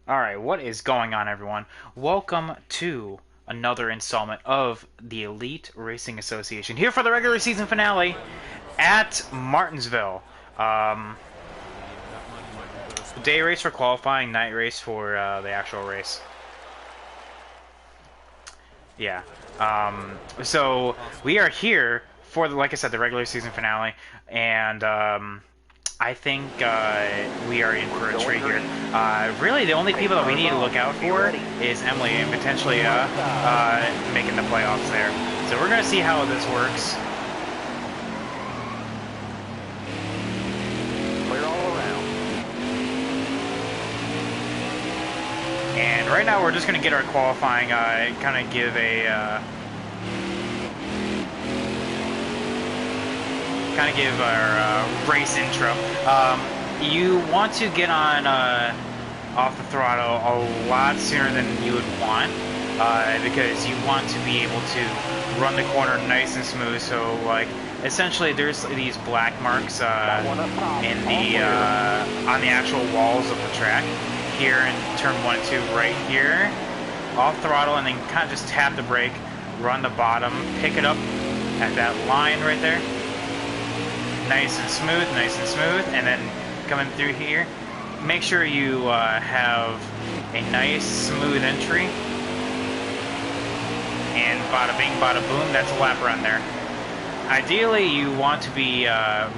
Alright, what is going on, everyone? Welcome to another installment of the Elite Racing Association, here for the regular season finale at Martinsville. Day race for qualifying, night race for the actual race. Yeah. So we are here for, like I said, the regular season finale, and I think we are in for a treat here. Really, the only people that we need to look out for is Emily and potentially making the playoffs there. So we're going to see how this works. Clear all around. And right now we're just going to get our qualifying, kind of give a... kind of give our race intro. You want to get on off the throttle a lot sooner than you would want, because you want to be able to run the corner nice and smooth. So, like, essentially, there's these black marks in the on the actual walls of the track here in turn 1 and 2, right here. Off throttle, and then kind of just tap the brake, run the bottom, pick it up at that line right there. Nice and smooth, and then coming through here, make sure you have a nice smooth entry, and bada bing bada boom, that's a lap run there. Ideally you want to be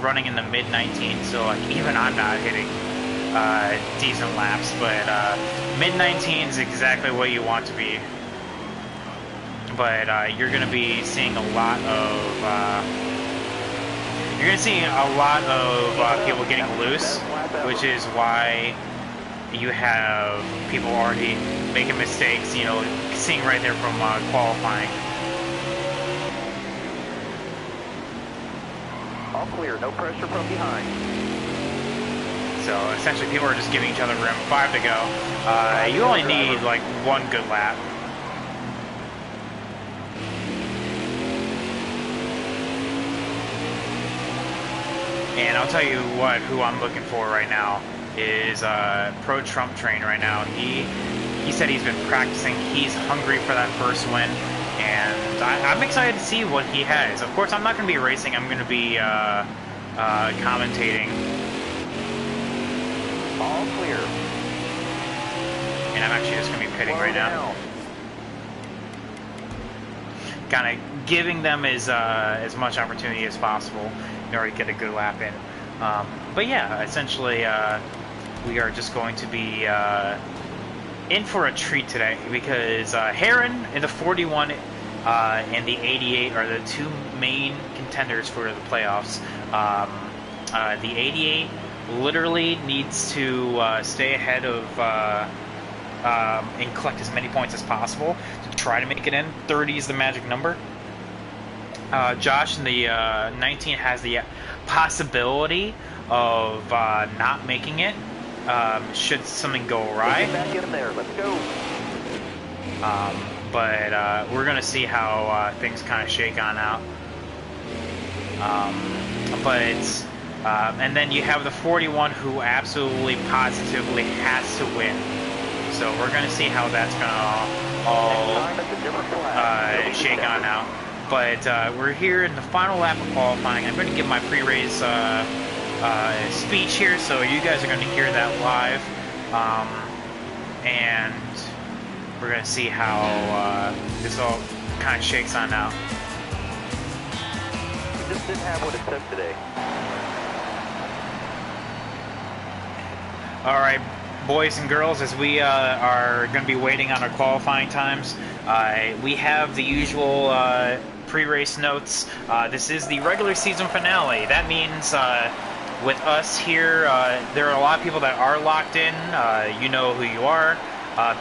running in the mid 19s, so like even I'm not hitting decent laps, but mid 19s is exactly what you want to be. But you're going to be seeing a lot of you're going to see a lot of people getting loose, which is why you have people already making mistakes, you know, seeing right there from qualifying. All clear, no pressure from behind. So essentially people are just giving each other room. 5 to go. You only need like one good lap. And I'll tell you what, who I'm looking for right now is Pro Trump Train right now. He said he's been practicing. He's hungry for that first win, and I'm excited to see what he has. Of course, I'm not going to be racing. I'm going to be commentating. All clear. And I'm actually just going to be pitting right now. Kind of giving them as much opportunity as possible in order to get a good lap in. But yeah, essentially we are just going to be in for a treat today, because Heron in the 41 and the 88 are the two main contenders for the playoffs. The 88 literally needs to stay ahead of and collect as many points as possible to try to make it in. 30 is the magic number. Josh in the 19 has the possibility of not making it should something go awry. Get back in there. Let's go. But we're gonna see how things kind of shake on out. And then you have the 41 who absolutely positively has to win. So we're gonna see how that's gonna all shake on out. But we're here in the final lap of qualifying. I'm going to give my pre-race speech here, so you guys are going to hear that live. And we're going to see how this all kind of shakes on out. We just didn't have what it took today. Alright, boys and girls, as we are going to be waiting on our qualifying times, we have the usual pre-race notes. This is the regular season finale. That means with us here, there are a lot of people that are locked in. You know who you are.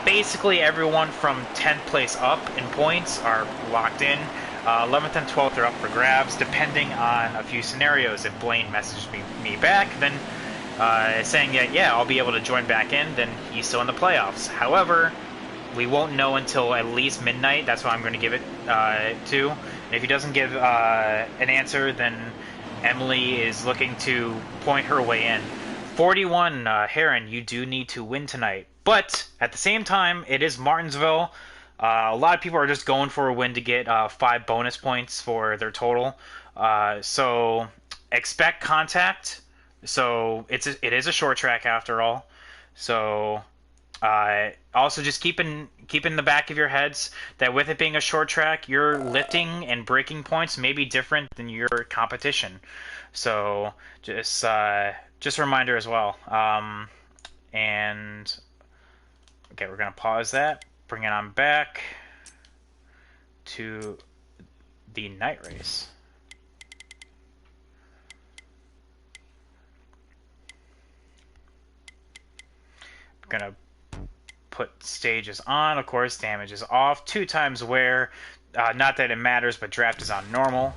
Basically everyone from 10th place up in points are locked in. 11th and 12th are up for grabs, depending on a few scenarios. If Blaine messaged me back, then saying that, yeah, I'll be able to join back in, then he's still in the playoffs. However, we won't know until at least midnight. That's what I'm going to give it to. And if he doesn't give an answer, then Emily is looking to point her way in. 41, Heron, you do need to win tonight. But at the same time, it is Martinsville. A lot of people are just going for a win to get 5 bonus points for their total. So expect contact. So it is a short track after all. So also just keep in the back of your heads that with it being a short track, your lifting and braking points may be different than your competition. So just a reminder as well. And okay, we're gonna pause that, bring it on back to the night race. I'm gonna put stages on. Of course, damage is off. 2 times wear. Not that it matters, but draft is on normal.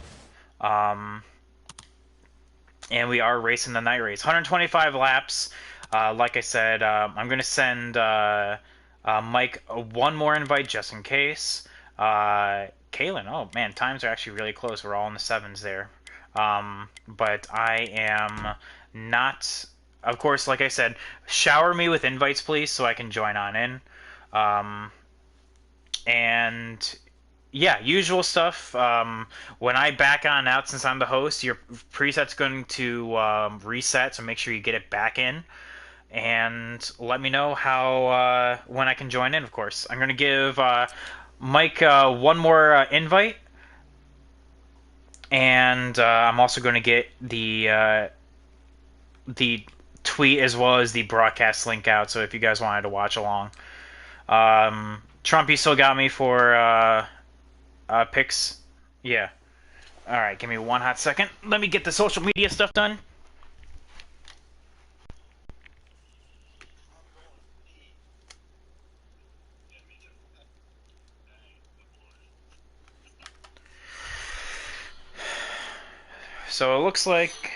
And we are racing the night race. 125 laps. Like I said, I'm going to send Mike one more invite just in case. Kalyn, oh man, times are actually really close. We're all in the 7s there. But I am not... Of course, like I said, shower me with invites, please, so I can join on in. And yeah, usual stuff. When I back on out, since I'm the host, your preset's going to reset, so make sure you get it back in. And let me know how when I can join in, of course. I'm going to give Mike one more invite. And I'm also going to get the tweet as well as the broadcast link out, so if you guys wanted to watch along. Trumpy still got me for picks. Yeah. Alright, give me one hot second. Let me get the social media stuff done. So it looks like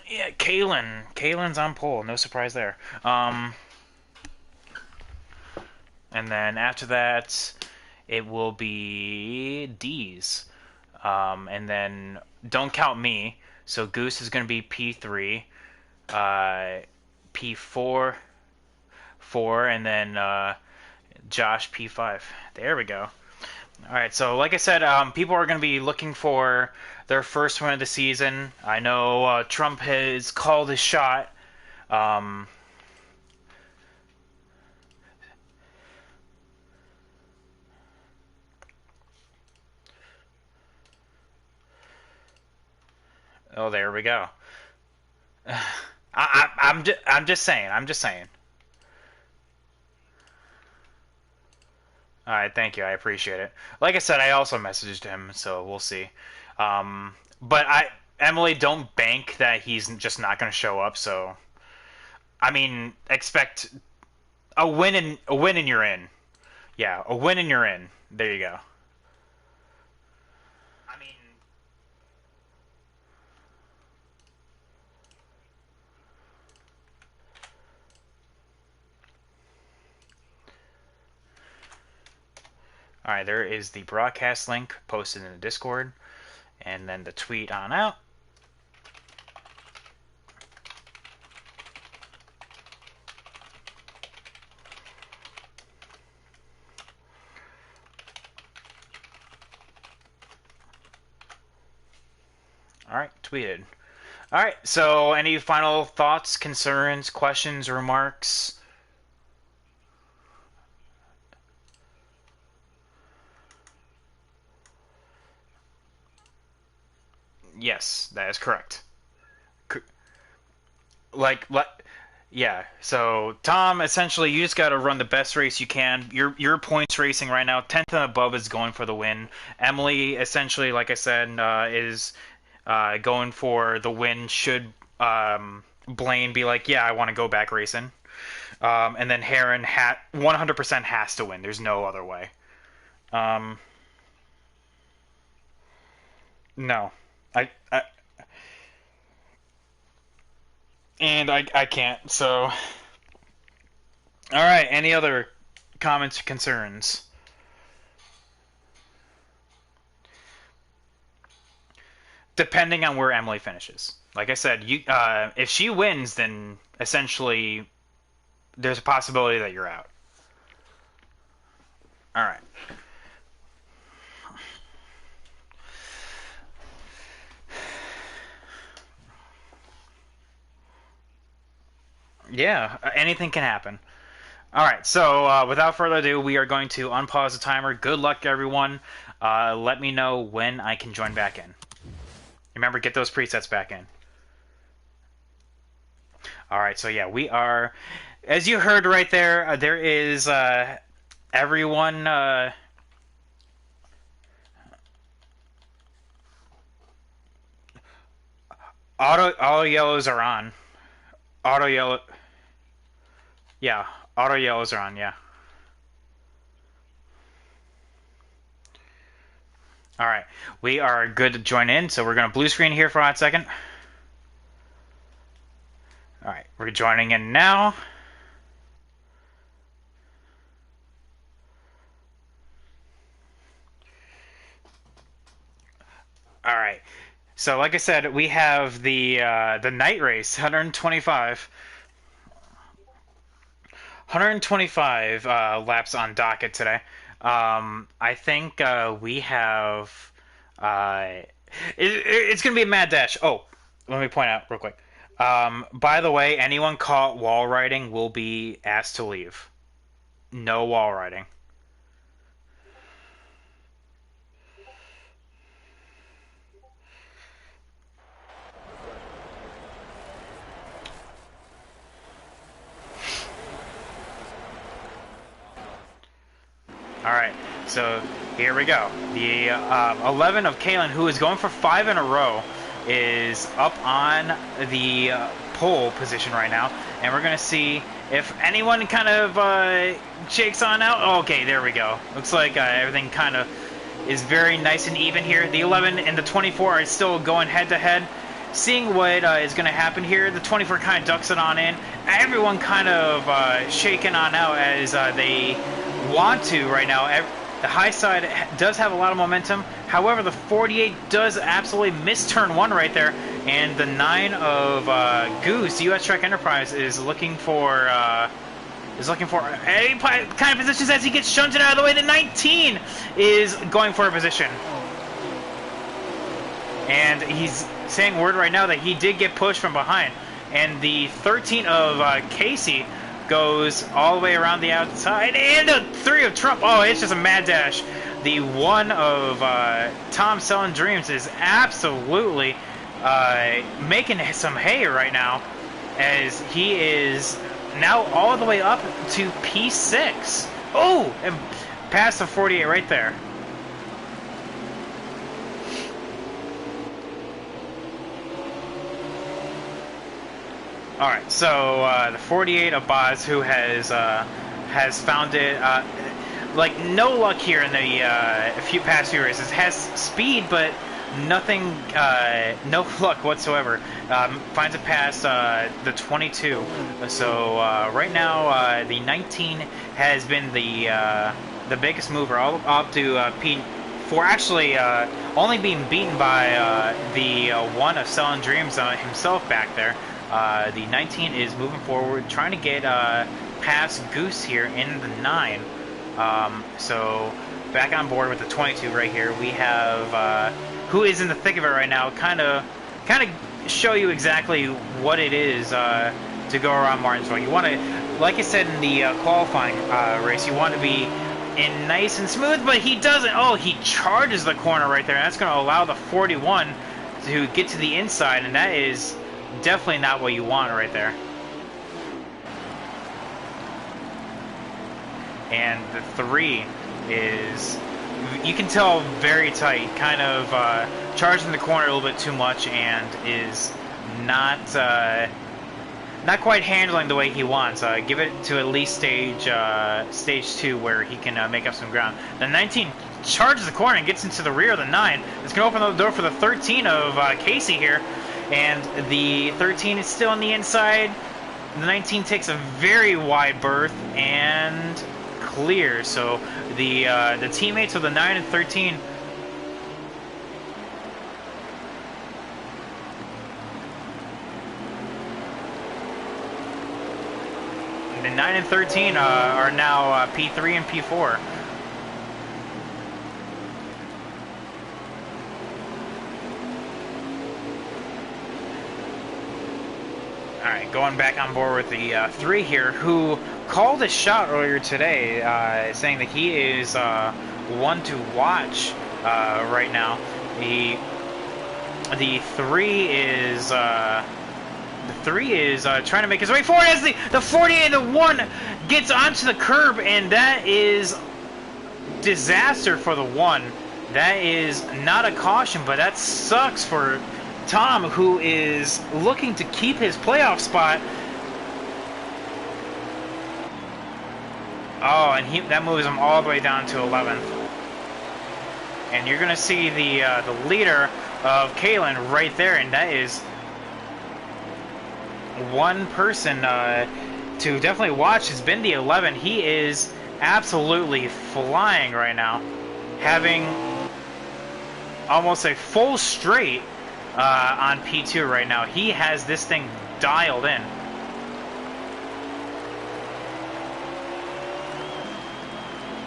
yeah, Kalyn's on pole, no surprise there. And then after that, it will be D's. And then don't count me. So Goose is going to be P3, P4, 4, and then Josh P5. There we go. All right, so like I said, people are going to be looking for their first win of the season. I know Trump has called his shot. Oh, there we go. I'm just saying. I'm just saying. All right, thank you. I appreciate it. Like I said, I also messaged him, so we'll see. But Emily, don't bank that he's just not going to show up. So, I mean, expect a win and you're in. Yeah, a win and you're in. There you go. I mean, all right, there is the broadcast link posted in the Discord, and then the tweet on out. All right, tweeted. All right, so any final thoughts, concerns, questions, remarks? Yes, that is correct. Like, yeah. So Tom, essentially, you just got to run the best race you can. Your points racing right now, 10th and above is going for the win. Emily, essentially, like I said, is going for the win. Should Blaine be like, yeah, I want to go back racing, and then Heron 100% has to win. There's no other way. Um, no, I and I can't. So, all right. Any other comments or concerns? Depending on where Emily finishes. Like I said, if she wins, then essentially there's a possibility that you're out. All right. Yeah, anything can happen. All right, so without further ado, we are going to unpause the timer. Good luck, everyone. Let me know when I can join back in. Remember, get those presets back in. All right, so yeah, we are, as you heard right there, there is everyone. Auto yellows are on. Auto yellow. Yeah, auto yellows are on. Yeah. All right, we are good to join in. So we're gonna blue screen here for a hot second. All right, we're joining in now. All right. So, like I said, we have the night race, 125 laps on docket today. I think we have. It's going to be a mad dash. Oh, let me point out real quick. By the way, anyone caught wall riding will be asked to leave. No wall riding. All right, so here we go. The 11 of Kalyn, who is going for 5 in a row, is up on the pole position right now, and we're going to see if anyone kind of shakes on out. Okay, there we go. Looks like everything kind of is very nice and even here. The 11 and the 24 are still going head-to-head. Seeing what is going to happen here, the 24 kind of ducks it on in. Everyone kind of shaking on out as they want to right now. The high side does have a lot of momentum. However, the 48 does absolutely miss turn 1 right there. And the 9 of Goose, US Trek Enterprise, is looking for any kind of positions as he gets shunted out of the way. The 19 is going for a position. And he's saying word right now that he did get pushed from behind. And the 13 of Casey goes all the way around the outside. And a 3 of Trump. Oh, it's just a mad dash. The 1 of Tom Selling Dreams is absolutely making some hay right now, as he is now all the way up to P6. Oh, and past the 48 right there. All right, so the 48 of Boz, who has found it like no luck here in the past few races, has speed but nothing, no luck whatsoever. Finds it past the 22. So right now the 19 has been the biggest mover, all up to P4. Actually, only being beaten by the 1 of Selling Dreams himself back there. The 19 is moving forward, trying to get past Goose here in the 9. So back on board with the 22 right here. We have who is in the thick of it right now. Kind of show you exactly what it is to go around Martinsville. You want to, like I said in the qualifying race, you want to be in nice and smooth, but he doesn't. Oh, he charges the corner right there, and that's going to allow the 41 to get to the inside, and that is definitely not what you want right there. And the 3 is, you can tell, very tight, kind of charging the corner a little bit too much, and is not quite handling the way he wants. Give it to at least stage 2, where he can make up some ground. The 19 charges the corner and gets into the rear of the 9. It's going to open the door for the 13 of Casey here. And the 13 is still on the inside. The 19 takes a very wide berth and clear. So the teammates of the 9 and 13 The 9 and 13 are now P3 and P4. Alright, going back on board with the 3 here, who called a shot earlier today, saying that he is one to watch right now. The 3 is trying to make his way forward as the 48 and the 1 gets onto the curb, and that is disaster for the 1. That is not a caution, but that sucks for Tom, who is looking to keep his playoff spot. Oh, and that moves him all the way down to 11th. And you're going to see the leader of Kalyn right there, and that is one person to definitely watch. Has been the 11. He is absolutely flying right now, having almost a full straight on P2 right now. He has this thing dialed in.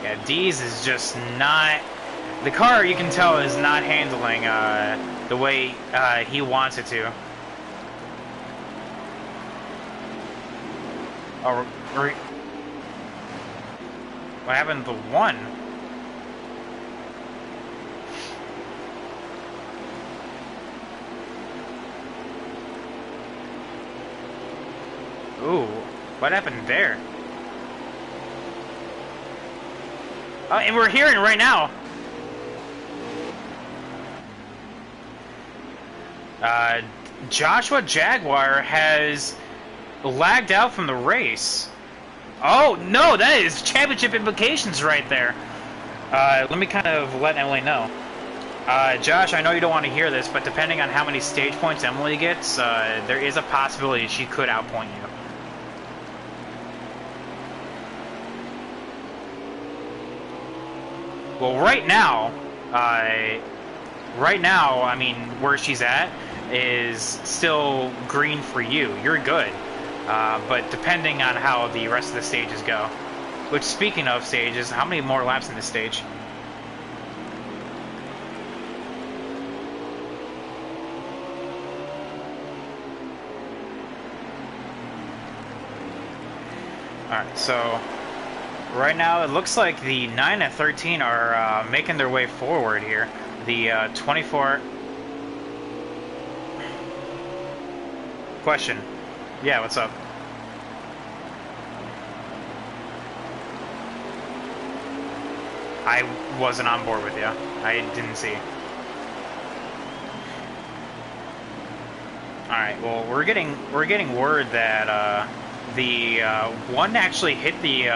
Yeah, D's is just not... The car, you can tell, is not handling the way he wants it to. Oh, what happened to the 1? Ooh, what happened there? Oh, and we're hearing right now. Joshua Jaguar has lagged out from the race. Oh, no, that is championship implications right there. Let me kind of let Emily know. Josh, I know you don't want to hear this, but depending on how many stage points Emily gets, there is a possibility she could outpoint you. Well, right now, I mean, where she's at is still green for you. You're good. But depending on how the rest of the stages go. Which, speaking of stages, how many more laps in this stage? Alright, so right now it looks like the 9 and 13 are making their way forward here. The 24... Question. Yeah, what's up? I wasn't on board with you. I didn't see. Alright, well, we're getting word that the 1 actually hit the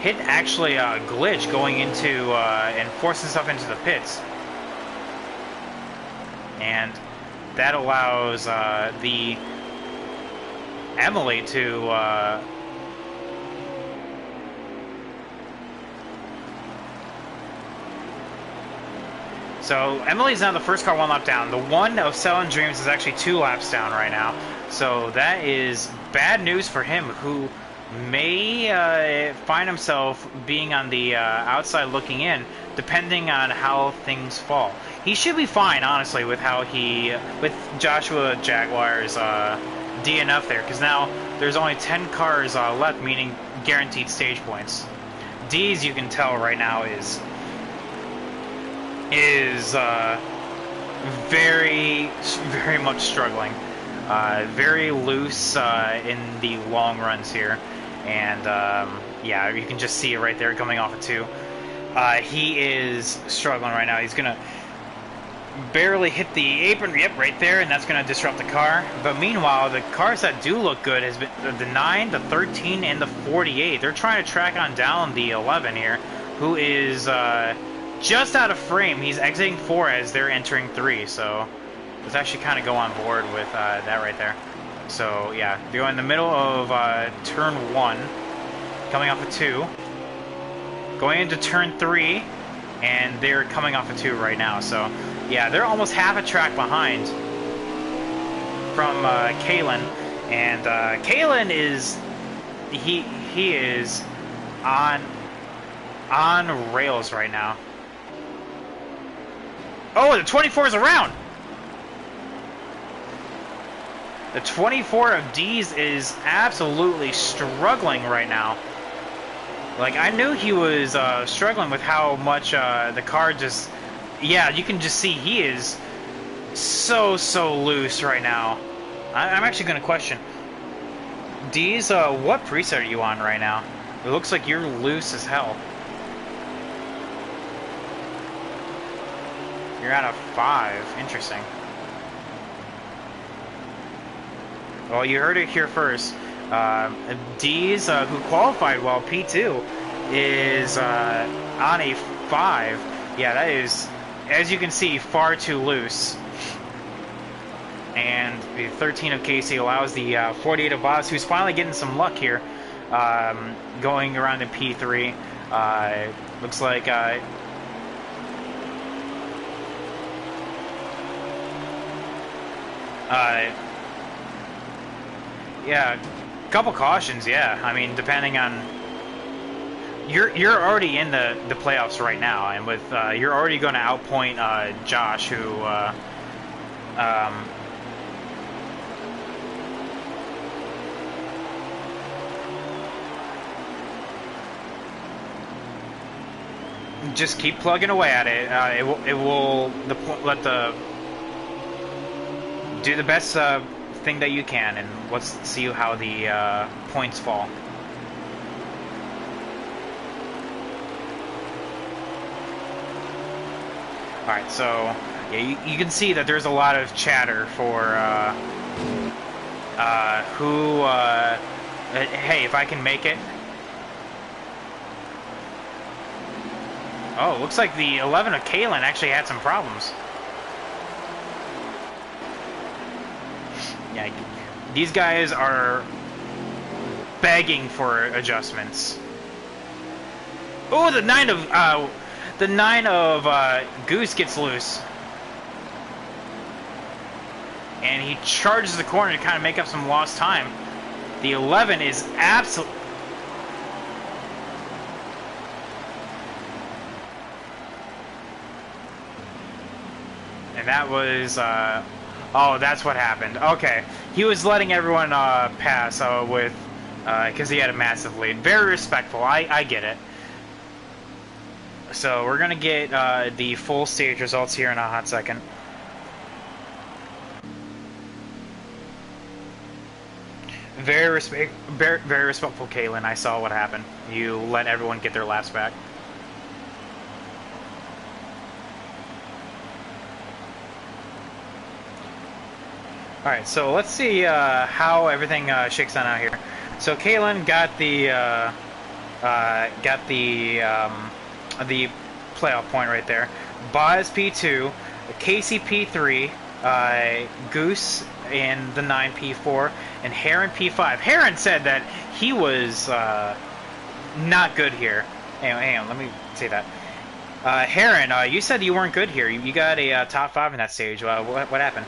glitch going into and forcing stuff into the pits, and that allows the Emily to so Emily's now the first car 1 lap down. The 1 of Selling Dreams is actually 2 laps down right now, so that is bad news for him, who may find himself being on the outside looking in, depending on how things fall. He should be fine, honestly, with how with Joshua Jaguar's DNF there, because now there's only 10 cars left, meaning guaranteed stage points. D's, you can tell right now, is very, very much struggling. Very loose in the long runs here, and yeah, you can just see it right there coming off of 2. He is struggling right now. He's gonna barely hit the apron, yep, right there, and that's gonna disrupt the car. But meanwhile, the cars that do look good has been the 9, the 13, and the 48. They're trying to track on down the 11 here, who is just out of frame. He's exiting 4 as they're entering 3, so let's actually kind of go on board with that right there. So yeah, they're in the middle of turn 1, coming off of 2, going into turn 3, and they're coming off of 2 right now. So yeah, they're almost half a track behind from Kalyn, and Kalyn is he is on rails right now. Oh, the 24 is around. The 24 of D's is absolutely struggling right now. Like, I knew he was struggling with how much the car just... Yeah, you can just see he is so loose right now. I'm actually going to question. D's, what preset are you on right now? It looks like you're loose as hell. You're at a 5. Interesting. Well, you heard it here first. D's, who qualified well, P2, is on a 5. Yeah, that is, as you can see, far too loose. And the 13 of Casey allows the 48 of Boss, who's finally getting some luck here, going around in P3. Looks like... yeah, a couple cautions, yeah. I mean, depending on... You're already in the playoffs right now, and with you're already going to outpoint Josh, who just keep plugging away at it. It will do the best thing that you can, and let's see how the points fall. Alright, so yeah, you can see that there's a lot of chatter for who hey, if I can make it. Oh, looks like the 11 of Kalyn actually had some problems. Yeah, these guys are begging for adjustments. Oh, the 9 of Goose gets loose, and he charges the corner to kind of make up some lost time. The 11 is absolutely... And that was... oh, that's what happened. Okay. He was letting everyone pass with... because he had a massive lead. Very respectful. I get it. So we're going to get the full stage results here in a hot second. Very respectful, Kalyn. I saw what happened. You let everyone get their laps back. Alright, so let's see how everything shakes down out here. So Kalyn got the playoff point right there. Boz P2, Casey P3, Goose in the 9 P4, and Heron P5. Heron said that he was not good here. Hang on, let me say that. Heron, you said you weren't good here. You got a top 5 in that stage. What happened?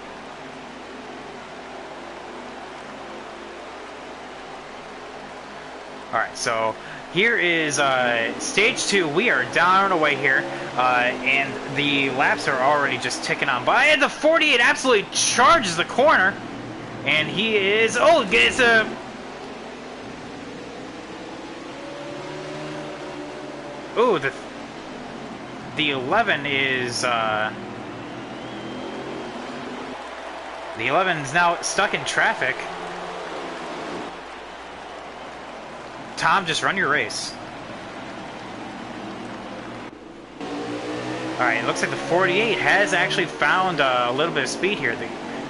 Alright, so here is stage 2. We are down and away here, and the laps are already just ticking on by. And the 48 absolutely charges the corner, and he is... Oh, gets a... Ooh, the 11 is... The 11 is now stuck in traffic. Tom, just run your race. Alright, it looks like the 48 has actually found a little bit of speed here.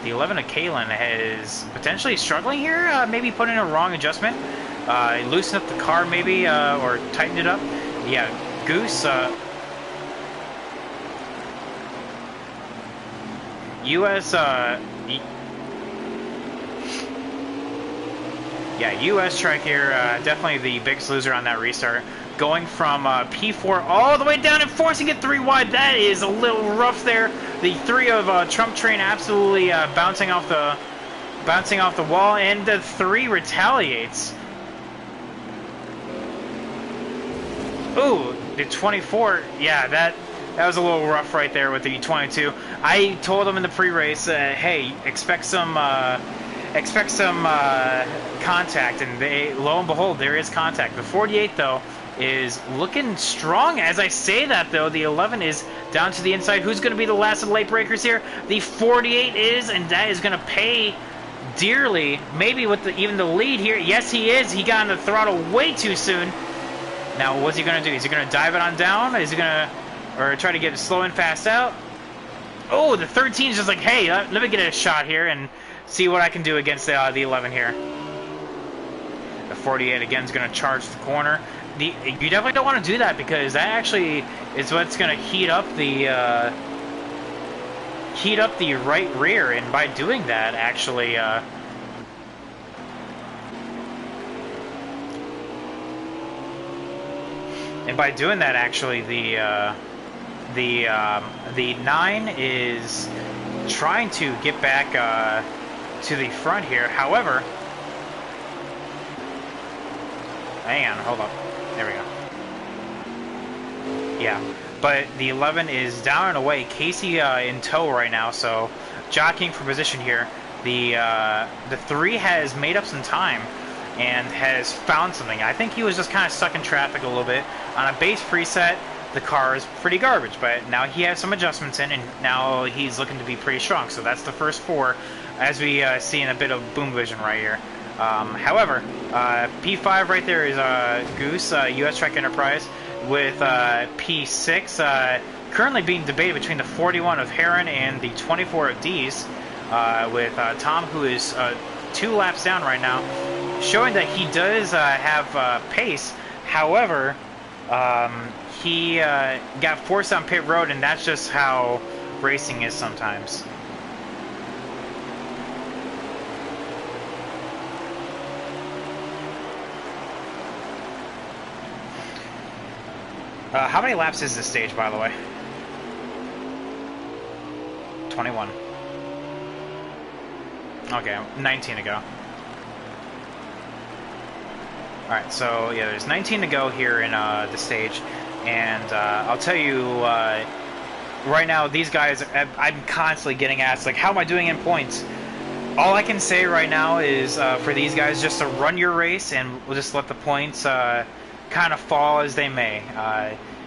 The 11 of Kalyn is potentially struggling here, maybe putting a wrong adjustment. Loosen up the car maybe, or tighten it up. Yeah, Goose, US, yeah, US truck here, definitely the biggest loser on that restart. Going from P4 all the way down and forcing it 3 wide. That is a little rough there. The 3 of Trump Train absolutely bouncing off the wall, and the 3 retaliates. Ooh, the 24. Yeah, that was a little rough right there with the 22. I told him in the pre-race, hey, expect some contact, and lo and behold, there is contact. The 48 though is looking strong. As I say that though, the 11 is down to the inside. Who's going to be the last of the late breakers here? The 48 is, and that is going to pay dearly. Maybe with even the lead here. Yes, he is. He got on the throttle way too soon. Now, what's he going to do? Is he going to dive it on down? Is he going to, or try to get it slow and fast out? Oh, the 13 is just like, hey, let me get a shot here and see what I can do against the 11 here. The 48 again is going to charge the corner. You definitely don't want to do that, because that actually is what's going to heat up the right rear, and by doing that, actually. And by doing that, actually, the 9 is trying to get back to the front here. However, hang on, hold up. There we go. Yeah, but the 11 is down and away. Casey in tow right now, so jockeying for position here. The 3 has made up some time and has found something. I think he was just kind of stuck in traffic a little bit. On a base preset, the car is pretty garbage, but now he has some adjustments in, and now he's looking to be pretty strong. So that's the first 4, as we see in a bit of boom vision right here. However, P5 right there is Goose, US Trek Enterprise, with P6 currently being debated between the 41 of Heron and the 24 of D's, with Tom, who is 2 laps down right now, showing that he does have pace. However, he got forced on pit road, and that's just how racing is sometimes. How many laps is this stage, by the way? 21. Okay, 19 to go. Alright, so yeah, there's 19 to go here in the stage, and I'll tell you, right now, these guys, I'm constantly getting asked, like, how am I doing in points? All I can say right now is for these guys just to run your race, and we'll just let the points kind of fall as they may.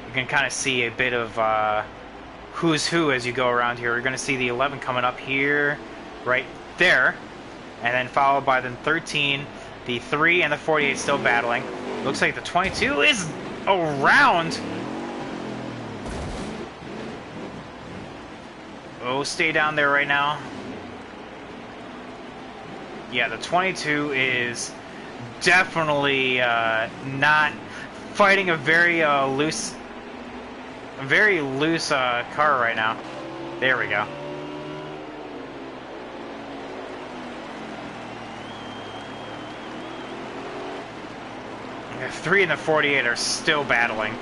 You can kind of see a bit of who's who as you go around here. We're going to see the 11 coming up here, right there, and then followed by the 13, the 3, and the 48 still battling. Looks like the 22 is around. Oh, stay down there right now. Yeah, the 22 is definitely not fighting a very loose car right now. There we go. The 3 and the 48 are still battling.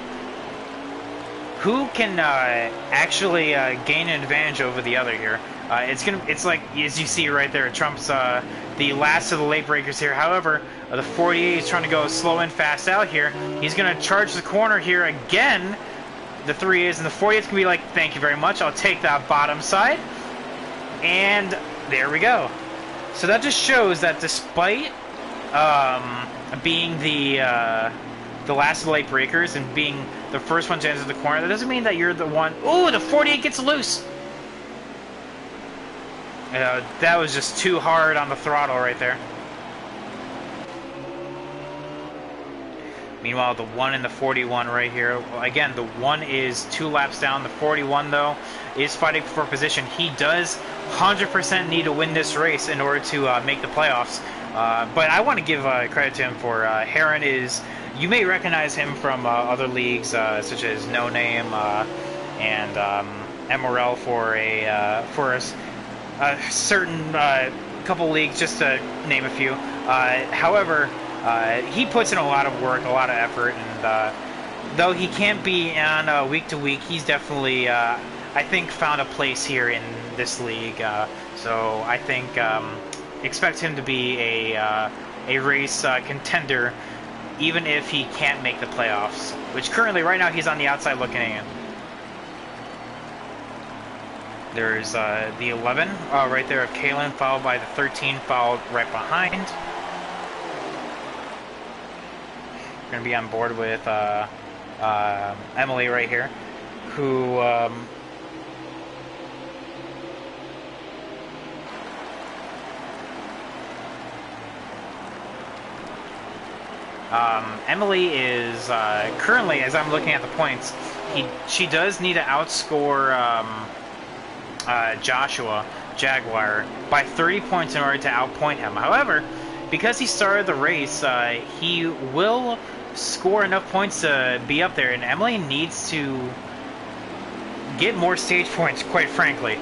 Who can actually gain an advantage over the other here? It's like, as you see right there, Trump's the last of the late breakers here. However, the 48 is trying to go slow and fast out here. He's going to charge the corner here again. The 3 is, and the 48 is going to be like, thank you very much, I'll take that bottom side. And there we go. So that just shows that despite being the last of the late breakers and being the first one to enter the corner, that doesn't mean that you're the one. Ooh, the 48 gets loose. That was just too hard on the throttle right there. Meanwhile, the 1 and the 41 right here. Again, the 1 is 2 laps down. The 41, though, is fighting for position. He does 100% need to win this race in order to make the playoffs. But I want to give credit to him for Heron is. You may recognize him from other leagues, such as No Name and MRL for a certain couple leagues, just to name a few. However, he puts in a lot of work, a lot of effort, and though he can't be on week to week, he's definitely, I think, found a place here in this league. So I think expect him to be a race contender even if he can't make the playoffs, which currently, right now, he's on the outside looking in. There's the 11 right there of Kalyn, followed by the 13, followed right behind. We're going to be on board with Emily right here, who... Emily is currently, as I'm looking at the points, she does need to outscore Joshua Jaguar by 30 points in order to outpoint him. However, because he started the race, he will score enough points to be up there, and Emily needs to get more stage points, quite frankly.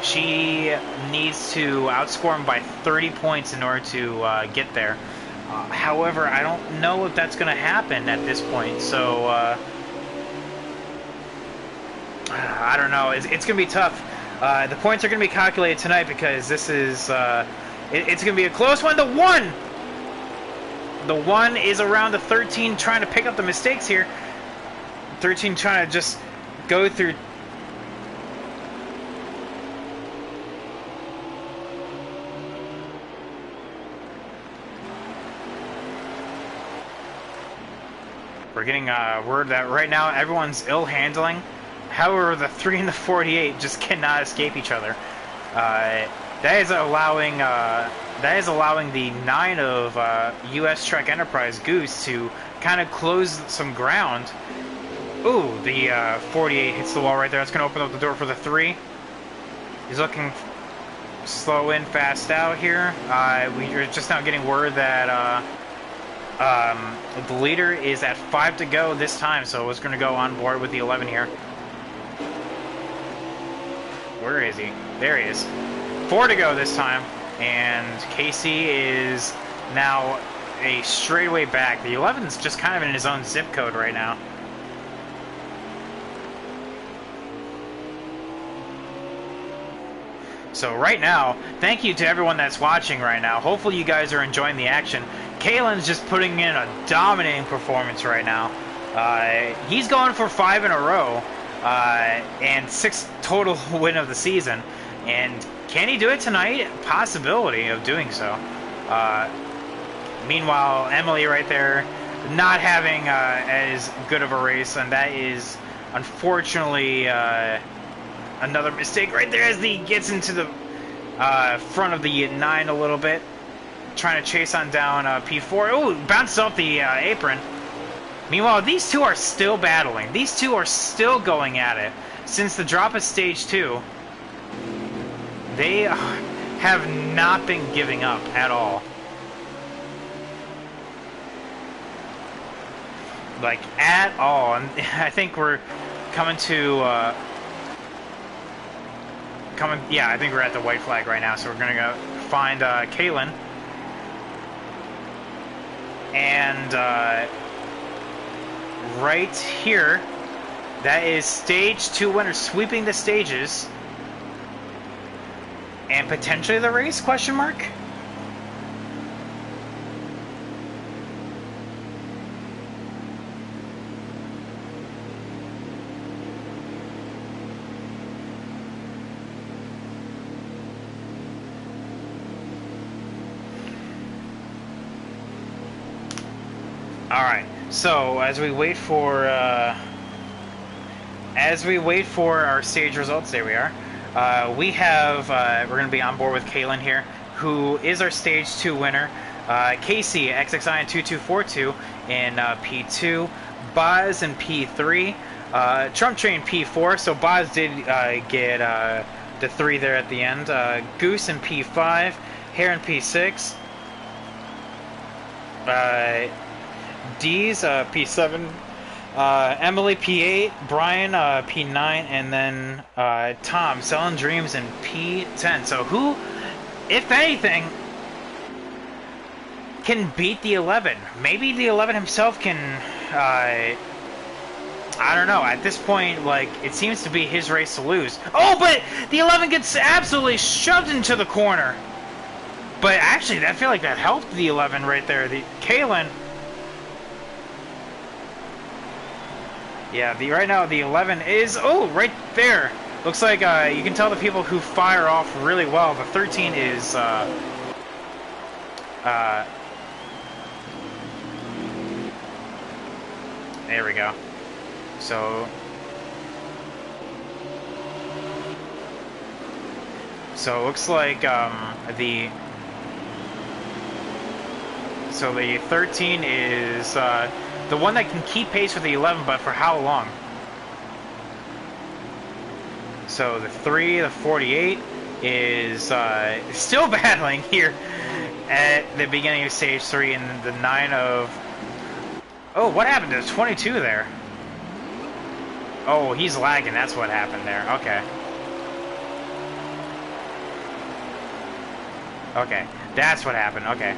She needs to outscore him by 30 points in order to get there. However, I don't know if that's going to happen at this point, so I don't know. It's going to be tough. The points are going to be calculated tonight because this is it's going to be a close one. The 1! The 1 is around the 13 trying to pick up the mistakes here. 13 trying to just go through... We're getting word that right now everyone's ill handling. However, the 3 and the 48 just cannot escape each other. That is allowing the 9 of U.S. Trek Enterprise Goose to kind of close some ground. Ooh, the 48 hits the wall right there. That's going to open up the door for the 3. He's looking slow in, fast out here. We're just now getting word that the leader is at 5 to go this time, so it's going to go on board with the 11 here. Where is he? There he is. 4 to go this time, and Casey is now a straightaway back. The 11's just kind of in his own zip code right now. So right now, thank you to everyone that's watching right now. Hopefully you guys are enjoying the action. Kalyn's just putting in a dominating performance right now. He's going for 5 in a row, and 6 total win of the season. And can he do it tonight? Possibility of doing so. Meanwhile, Emily right there, not having as good of a race, and that is unfortunately another mistake right there as he gets into the front of the 9 a little bit. Trying to chase on down P4. Oh, bounced off the apron. Meanwhile, these two are still battling. These two are still going at it. Since the drop of stage 2, they have not been giving up at all. Like, at all. And I think we're coming to... yeah, I think we're at the white flag right now, so we're going to go find Kalyn. And right here, that is stage 2 winner, sweeping the stages. And potentially the race, question mark? Alright, so as we wait for our stage results, there we are. We have we're going to be on board with Kalyn here, who is our stage 2 winner. Casey XXI in 2242 in P2, Boz in P3, Trump Train P4. So Boz did get the 3 there at the end. Goose in P5, Hare in P6. D's P7, Emily P8, Brian P9, and then Tom Selling Dreams in P10. So who, if anything, can beat the 11? Maybe the 11 himself can. I don't know. At this point, like, it seems to be his race to lose. Oh, but the 11 gets absolutely shoved into the corner. But actually, I feel like that helped the 11 right there. The Kalyn. Yeah, right now the 11 is right there. Looks like you can tell the people who fire off really well. The 13 is there we go. So it looks like the 13 is the one that can keep pace with the 11, but for how long? So the 3, the 48 is still battling here at the beginning of stage 3, and the 9 of... Oh, what happened to the 22 there? Oh, he's lagging. That's what happened there. Okay. Okay, that's what happened. Okay.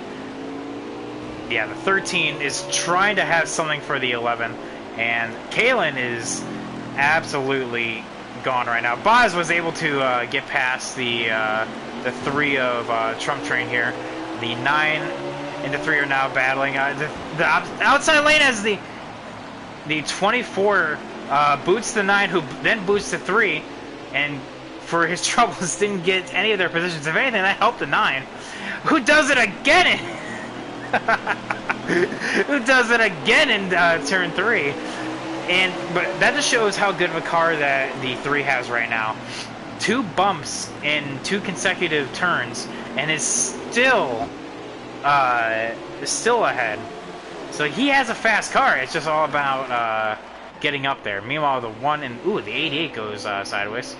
Yeah, the 13 is trying to have something for the 11, and Kalyn is absolutely gone right now. Boz was able to get past the 3 of Trump Train here. The 9 and the 3 are now battling. The outside lane has the 24 boots the 9, who then boots the 3, and for his troubles didn't get any of their positions. If anything, that helped the 9, who does it again. Who does it again in turn 3. But that just shows how good of a car that the 3 has right now. 2 bumps in 2 consecutive turns, and is still ahead. So he has a fast car. It's just all about getting up there. Meanwhile, the 1 and the 88 goes sideways.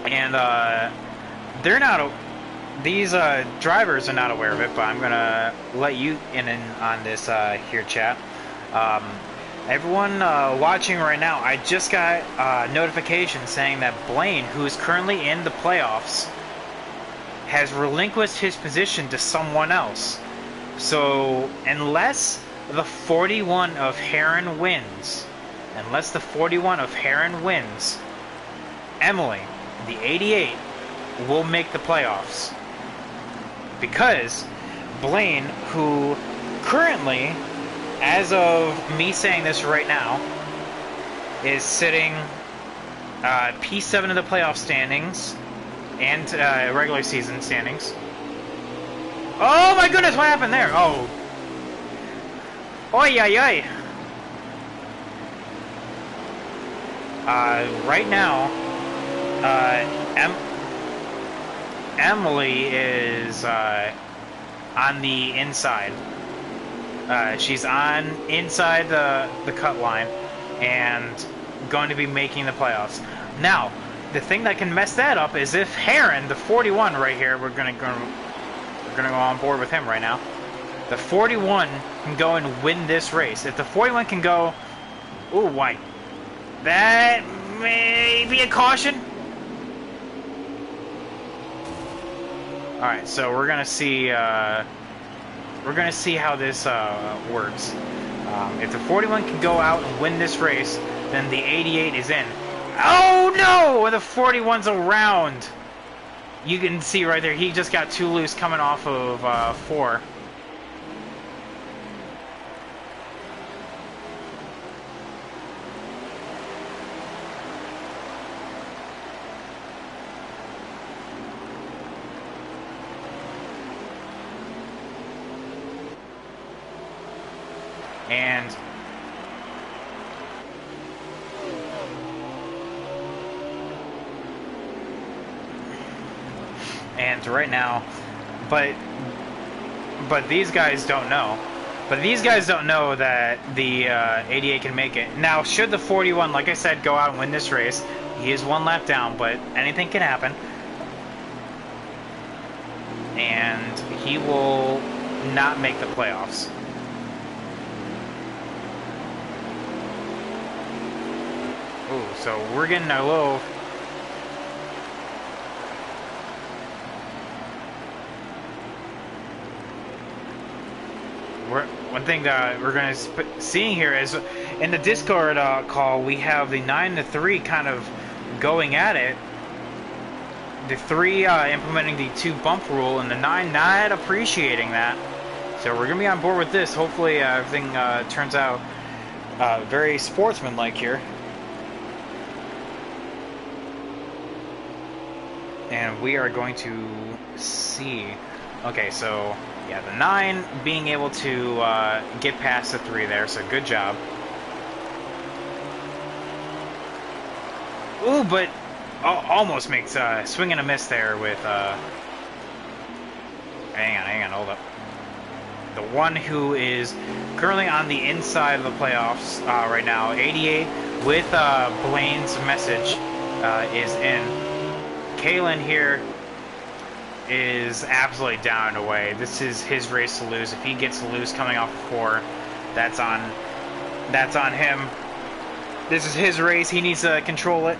And they're not. These drivers are not aware of it, but I'm gonna let you in on this here, chat. Everyone watching right now, I just got a notification saying that Blaine, who is currently in the playoffs, has relinquished his position to someone else. So unless the 41 of Heron wins, Emily, the 88, will make the playoffs. Because Blaine, who currently, as of me saying this right now, is sitting P7 of the playoff standings and regular season standings. Oh my goodness, what happened there? Oh. Oy, oy, oy. Right now, Emily is on the inside. She's on inside the cut line and going to be making the playoffs. Now, the thing that can mess that up is if Heron, the 41 right here, we're gonna go on board with him right now. The 41 can go and win this race. If the 41 can go, ooh, white. That may be a caution. All right, so we're gonna see how this works. If the 41 can go out and win this race, then the 88 is in. Oh no! The 41's around. You can see right there, he just got 2 loose coming off of 4. And right now, but these guys don't know. But these guys don't know that the 88 can make it. Now, should the 41, like I said, go out and win this race, he is 1 lap down, but anything can happen. And he will not make the playoffs. Ooh, so we're getting a little... One thing that we're going to seeing here is in the Discord call, we have the 9 to 3 kind of going at it. The 3 implementing the 2 bump rule, and the 9 not appreciating that. So we're going to be on board with this. Hopefully everything turns out very sportsmanlike here. And we are going to see. Okay, so yeah, the 9 being able to get past the 3 there, so good job. Ooh, but almost makes swing and a miss there with. Hang on, hold up. The one who is currently on the inside of the playoffs right now, 88, with Blaine's message is in. Kalyn here is absolutely down and away. This is his race to lose. If he gets loose coming off of 4, that's on him. This is his race. He needs to control it.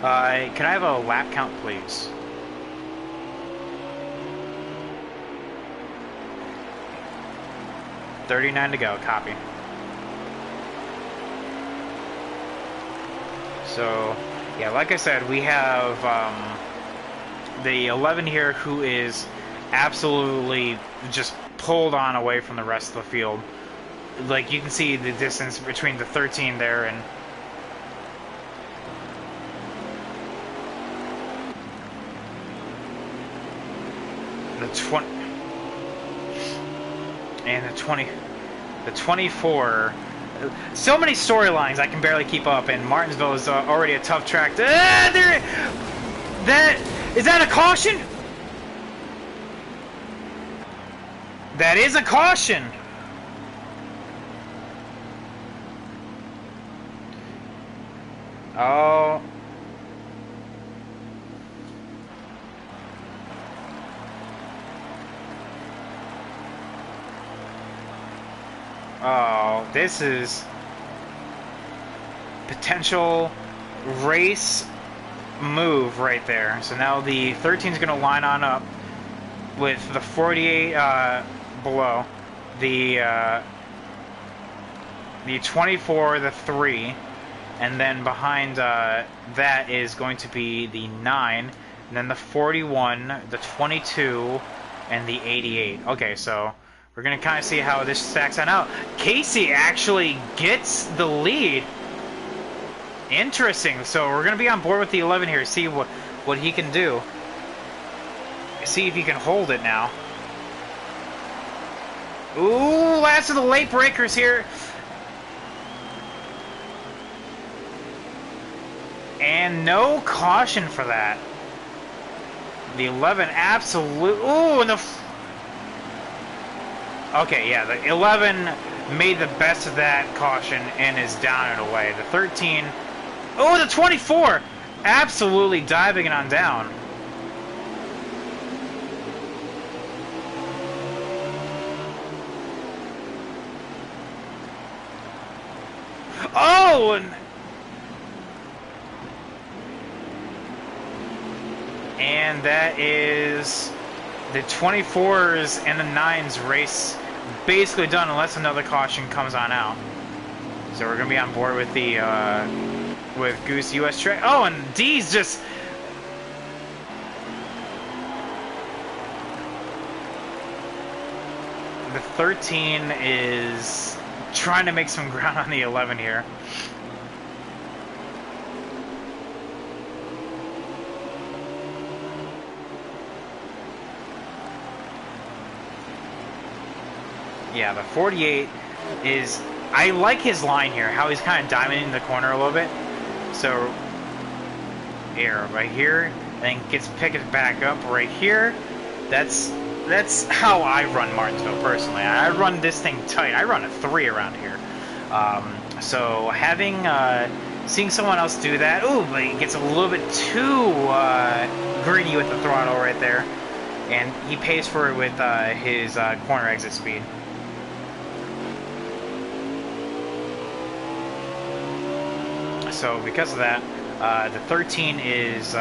Can I have a lap count, please? $39 to go. Copy. So, yeah, like I said, we have the 11 here who is absolutely just pulled on away from the rest of the field. Like, you can see the distance between the 13 there and the 20 and the 24. So many storylines I can barely keep up, and Martinsville is already a tough track. Is that a caution? That is a caution. Oh. Oh, this is potential race move right there. So now the 13 is going to line on up with the 48 below, the 24, the 3, and then behind that is going to be the 9, and then the 41, the 22, and the 88. Okay, so we're going to kind of see how this stacks on out. Casey actually gets the lead. Interesting. So we're going to be on board with the 11 here. See what he can do. See if he can hold it now. Ooh, last of the late breakers here. And no caution for that. The 11 absolute. Ooh, and the. Okay, yeah, the 11 made the best of that caution and is down and away. The 13, oh, the 24, absolutely diving it on down. Oh, and that is the 24s and the 9s race basically done unless another caution comes on out. So we're gonna be on board with the with Goose US Track. Oh, and D's just the 13 is trying to make some ground on the 11 here. Yeah, the 48 is... I like his line here, how he's kind of diamonding the corner a little bit. So, here, right here, then gets picked back up right here. That's how I run Martinsville, personally. I run this thing tight. I run a 3 around here. So, seeing someone else do that, ooh, but he gets a little bit too greedy with the throttle right there. And he pays for it with his corner exit speed. So because of that, the 13 is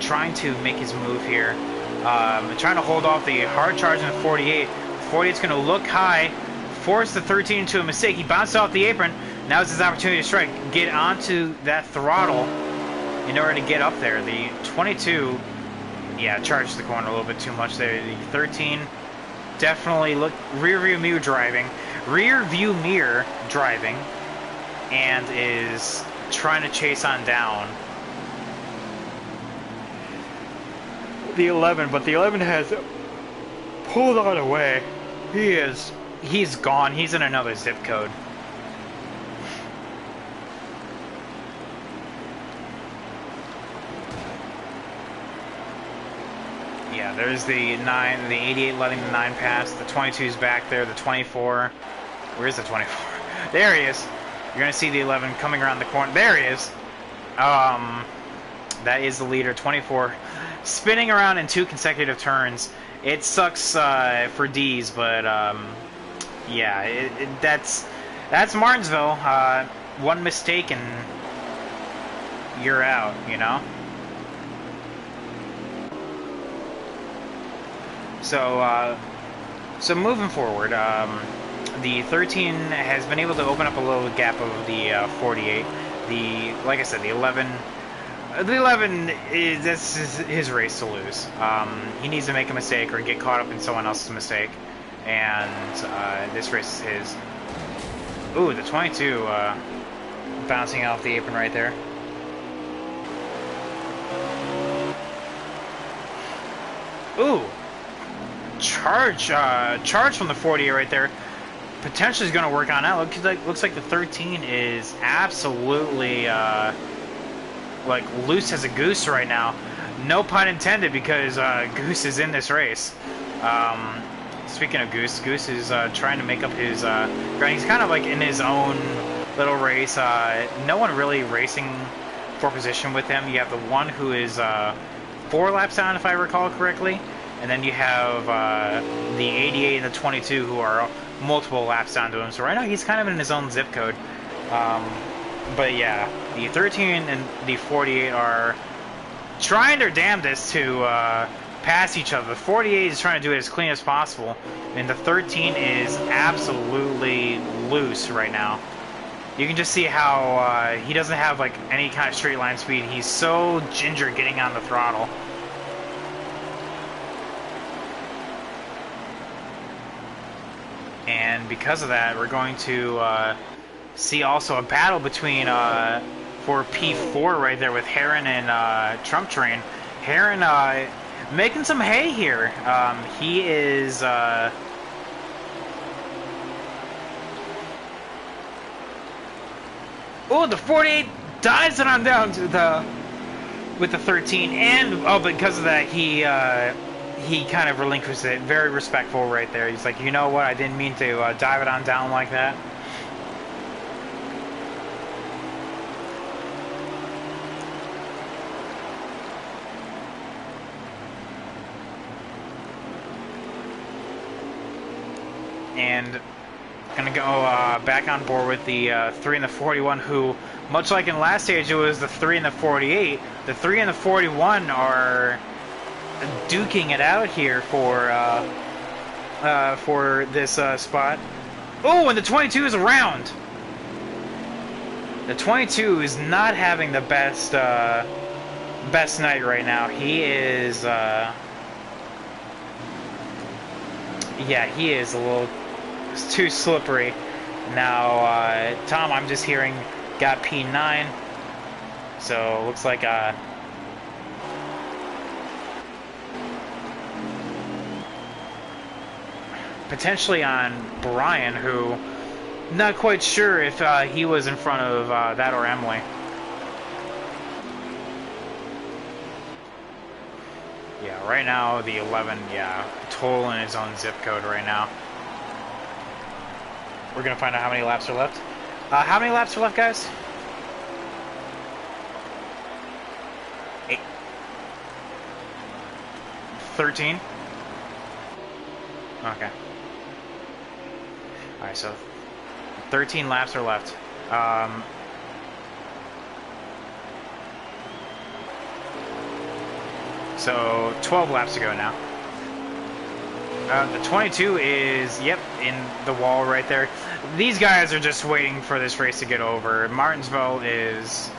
trying to make his move here, trying to hold off the hard charge in the 48. 48's going to look high, force the 13 into a mistake. He bounced off the apron, Now's his opportunity to strike. Get onto that throttle in order to get up there. The 22, yeah, charged the corner a little bit too much there. The 13, definitely look rear view mirror driving, and is trying to chase on down the 11, but the 11 has pulled on away. He's gone. He's in another zip code. Yeah, there's the 9, the 88 letting the 9 pass. The 22's back there. The 24. Where's the 24? There he is. You're gonna see the 11 coming around the corner. There he is. That is the leader. 24, spinning around in 2 consecutive turns. It sucks for D's, but yeah, that's Martinsville. One mistake and you're out. You know. So moving forward, the 13 has been able to open up a little gap of the 48. Like I said, the 11 is his race to lose. He needs to make a mistake or get caught up in someone else's mistake, and this race is his. Ooh, the 22 bouncing off the apron right there. Ooh. Charge from the 48 right there. Potentially is going to work on that. Looks like the 13 is absolutely like loose as a goose right now. No pun intended, because Goose is in this race. Speaking of Goose, Goose is trying to make up his ground. He's kind of like in his own little race. No one really racing for position with him. You have the one who is 4 laps down, if I recall correctly. And then you have the 88 and the 22 who are multiple laps down to him. So right now he's kind of in his own zip code. But yeah, the 13 and the 48 are trying their damnedest to pass each other. The 48 is trying to do it as clean as possible. And the 13 is absolutely loose right now. You can just see how he doesn't have like any kind of straight line speed. He's so ginger getting on the throttle. And because of that, we're going to see also a battle between for P4 right there with Heron and Trump Train. Heron making some hay here. He is oh, the 48 dives it on down to the with the 13, and because of that he kind of relinquished it. Very respectful right there. He's like, you know what, I didn't mean to dive it on down like that. And gonna go back on board with the 3 and the 41, who, much like in last stage, it was the 3 and the 48. The 3 and the 41 are duking it out here for this spot. Oh, and the 22 is around. The 22 is not having the best night right now. He is yeah, he is a little too slippery. Now Tom, I'm just hearing, got P9, so looks like potentially on Brian, who not quite sure if he was in front of that or Emily. Yeah, right now the 11, yeah, total in his own zip code right now. We're gonna find out how many laps are left. How many laps are left, guys? 8. 13. Okay. Alright, so 13 laps are left. So 12 laps to go now. The 22 is, yep, in the wall right there. These guys are just waiting for this race to get over. Martinsville is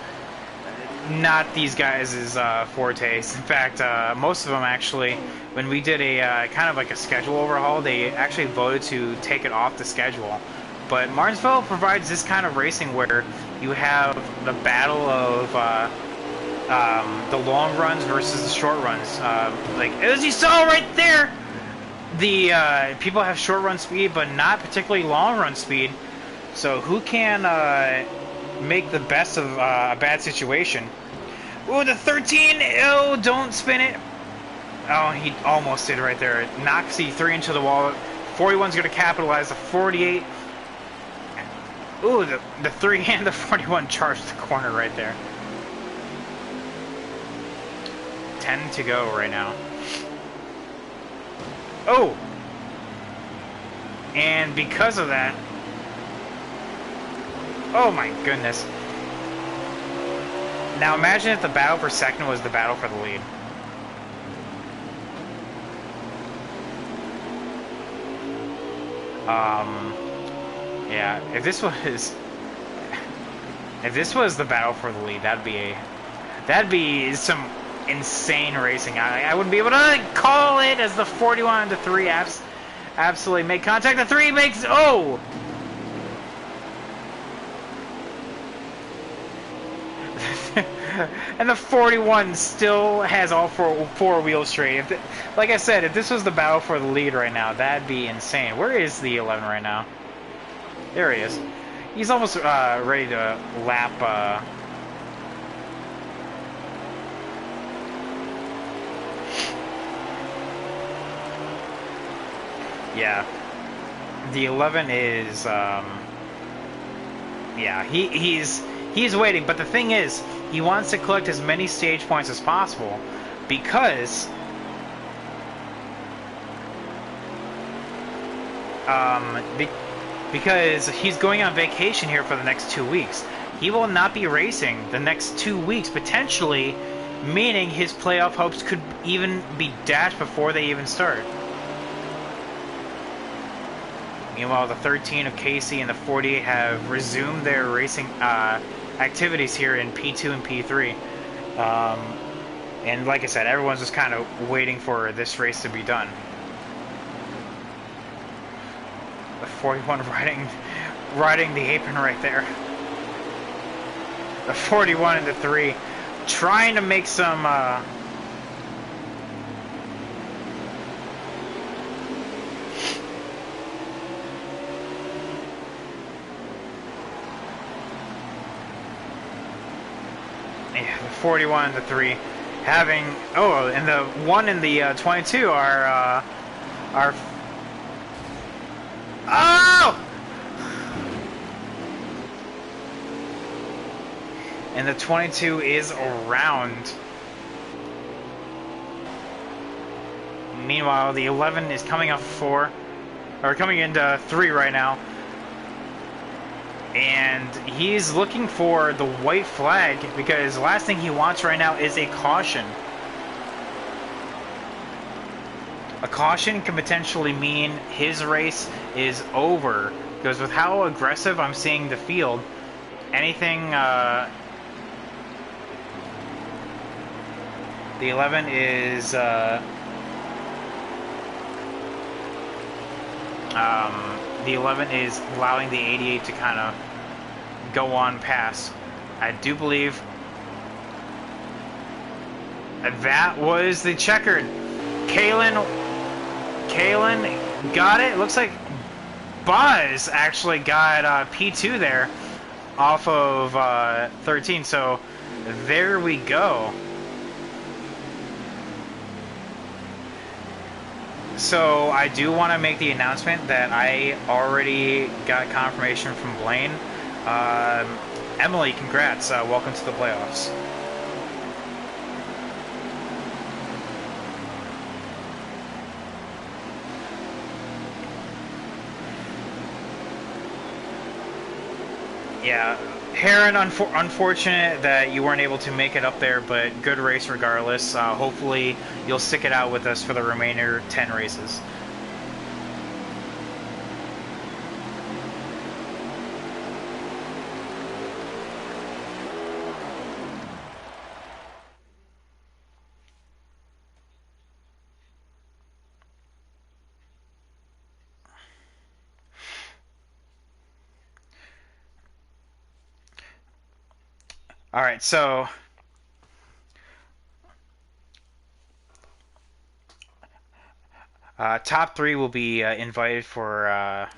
not these guys' fortes. In fact, most of them actually, when we did a kind of like a schedule overhaul, they actually voted to take it off the schedule. But Martinsville provides this kind of racing where you have the battle of the long runs versus the short runs. Like, as you saw right there, the people have short run speed, but not particularly long run speed. So who can make the best of a bad situation? Ooh, the 13! Oh, don't spin it! Oh, he almost did right there. Knocks the 3 into the wall. 41's going to capitalize. The 48... Ooh, the 3 and the 41 charged the corner right there. 10 to go right now. Oh! And because of that... Oh my goodness. Now imagine if the battle for second was the battle for the lead. Yeah, if this was the battle for the lead, that'd be some insane racing. I wouldn't be able to call it as the 41 and the 3 absolutely make contact. The 3 makes, oh! And the 41 still has all four wheels straight. Like I said, if this was the battle for the lead right now, that'd be insane. Where is the 11 right now? There he is. He's almost ready to lap. Yeah, the 11 is. Yeah, he's waiting, but the thing is, he wants to collect as many stage points as possible because because he's going on vacation here for the next 2 weeks. He will not be racing the next 2 weeks, potentially, meaning his playoff hopes could even be dashed before they even start. Meanwhile, the 13 of Casey and the 48 have resumed their racing activities here in P2 and P3. And like I said, everyone's just kind of waiting for this race to be done. The 41 riding the apron right there. The 41 and the 3 trying to make some yeah, the 41 and the 3 having, oh, and the 1 and the 22 are oh! And the 22 is around. Meanwhile, the 11 is coming off 4, or coming into 3 right now. And he's looking for the white flag because the last thing he wants right now is a caution. A caution can potentially mean his race is over. Because with how aggressive I'm seeing the field, anything... the 11 is... the 11 is allowing the 88 to kind of go on past. I do believe that was the checkered. Kalyn got it. Looks like Buzz actually got P2 there off of 13. So there we go. So I do want to make the announcement that I already got confirmation from Blaine. Emily, congrats. Welcome to the playoffs. Yeah, Heron, unfortunate that you weren't able to make it up there, but good race regardless. Hopefully you'll stick it out with us for the remainder 10 races. All right, so top three will be invited for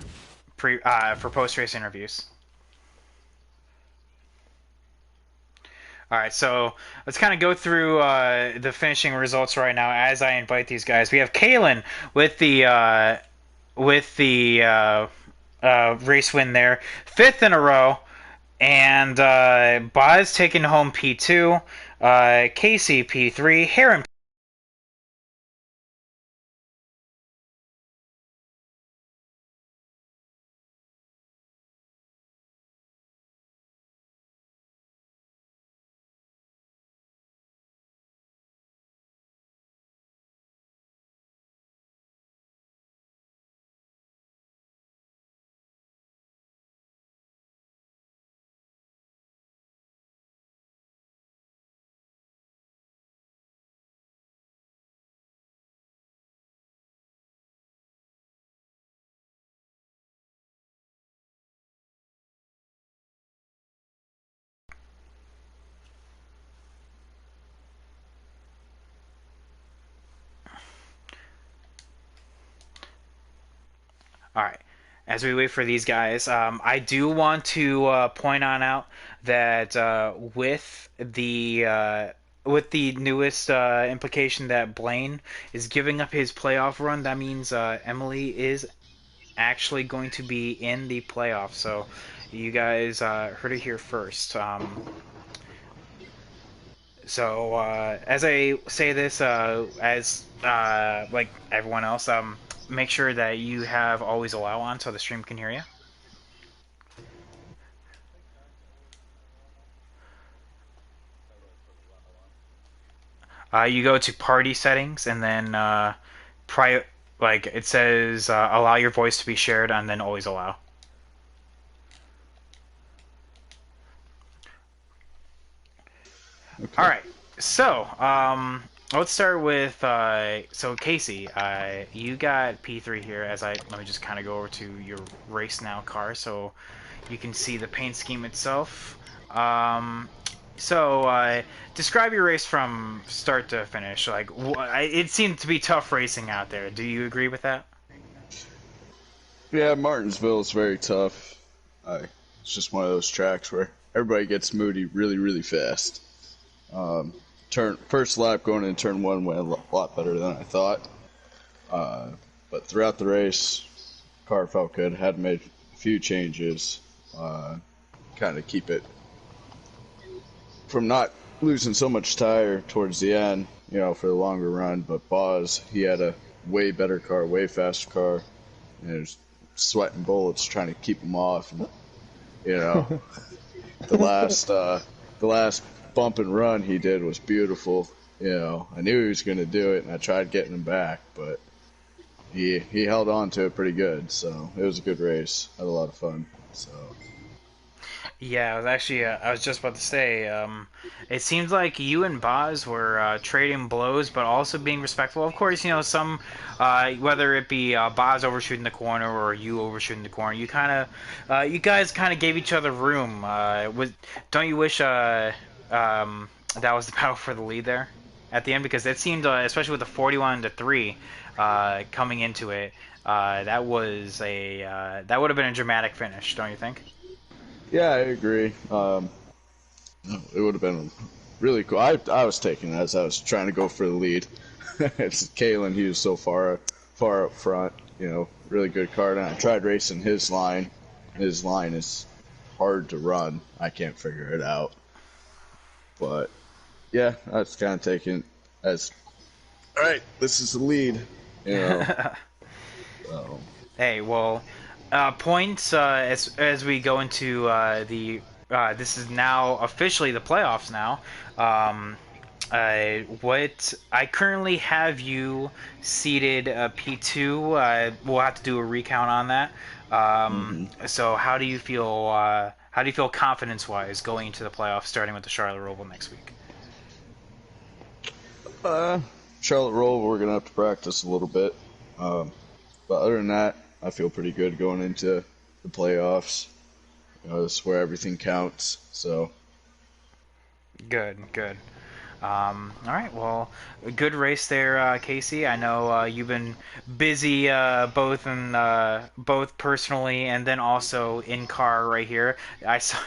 post race interviews. All right, so let's kind of go through the finishing results right now as I invite these guys. We have Kalyn with the race win there, fifth in a row, and Boz taking home P2, Casey P3, Heron. All right. As we wait for these guys, I do want to point on out that with the newest implication that Blaine is giving up his playoff run, that means Emily is actually going to be in the playoffs. So you guys heard it here first. As I say this, as like everyone else, make sure that you have always allow on so the stream can hear you. You go to party settings and then prior, like it says, allow your voice to be shared and then always allow. Okay. All right. So, let's start with so Casey, you got P3 here. Let me just kind of go over to your race now car so you can see the paint scheme itself. So, describe your race from start to finish. Like, it seemed to be tough racing out there. Do you agree with that? Yeah, Martinsville is very tough. It's just one of those tracks where everybody gets moody really, really fast. Turn first lap going into turn one went a lot better than I thought. But throughout the race, car felt good. Had made a few changes, kind of keep it from not losing so much tire towards the end, for the longer run. But Boz, he had a way better car, way faster car, and it was sweating bullets trying to keep him off. And, the last bump and run he did was beautiful. I knew he was going to do it, and I tried getting him back, but he held on to it pretty good. So it was a good race. Had a lot of fun. So. Yeah, I was just about to say, it seems like you and Boz were trading blows, but also being respectful. Of course, some, whether it be Boz overshooting the corner or you overshooting the corner, you guys kind of gave each other room. Don't you wish that was the battle for the lead there at the end? Because it seemed, especially with the 41-3 coming into it, that would have been a dramatic finish, don't you think? Yeah, I agree. It would have been really cool. I was taking it as I was trying to go for the lead. It's Kalyn, he was so far up front. Really good car. And I tried racing his line. His line is hard to run. I can't figure it out. But yeah, I was kind of taking it as, all right, this is the lead. So. Hey, well, points as we go into the this is now officially the playoffs now. What I currently have you seated P2. We'll have to do a recount on that. So how do you feel? How do you feel confidence-wise going into the playoffs, starting with the Charlotte Roval next week? Charlotte Roval, we're gonna have to practice a little bit. But other than that, I feel pretty good going into the playoffs. This is where everything counts. So. Good, good. All right, well, a good race there, Casey. I know you've been busy both personally and then also in car right here. I saw,